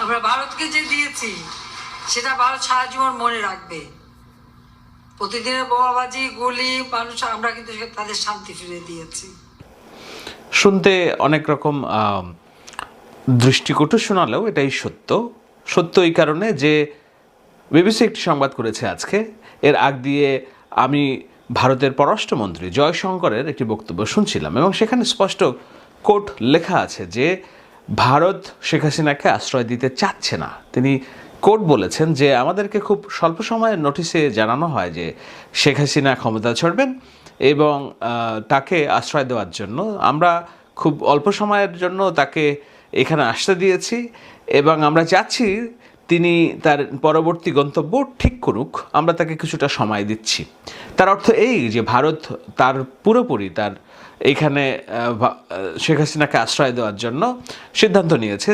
আমরা ভারতকে যে দিয়েছি সেটা ভারত সারা জীবন মনে রাখবে। প্রতিদিনের বোমাবাজি গুলি মানুষ, আমরা কিন্তু তাদের শান্তি ফিরে দিয়েছি। শুনতে অনেক রকম দৃষ্টিকটু শোনালেও এটাই সত্য। সত্য এই কারণে যে বিবিসি একটি সংবাদ করেছে আজকে, এর আগ দিয়ে আমি ভারতের পররাষ্ট্রমন্ত্রী জয়শঙ্করের একটি বক্তব্য শুনছিলাম এবং সেখানে স্পষ্ট কোট লেখা আছে যে ভারত শেখ হাসিনাকে আশ্রয় দিতে চাচ্ছে না। তিনি কোট বলেছেন যে আমাদেরকে খুব স্বল্প সময়ের নোটিশে জানানো হয় যে শেখ হাসিনা ক্ষমতা ছাড়বেন এবং তাকে আশ্রয় দেওয়ার জন্য আমরা খুব অল্প সময়ের জন্য তাকে এখানে আসতে দিয়েছি এবং আমরা চাচ্ছি তিনি তার পরবর্তী গন্তব্য ঠিক করুক, আমরা তাকে কিছুটা সময় দিচ্ছি। তার অর্থ এই যে ভারত তার পুরোপুরি তার এইখানে শেখ হাসিনাকে আশ্রয় দেওয়ার জন্য সিদ্ধান্ত নিয়েছে।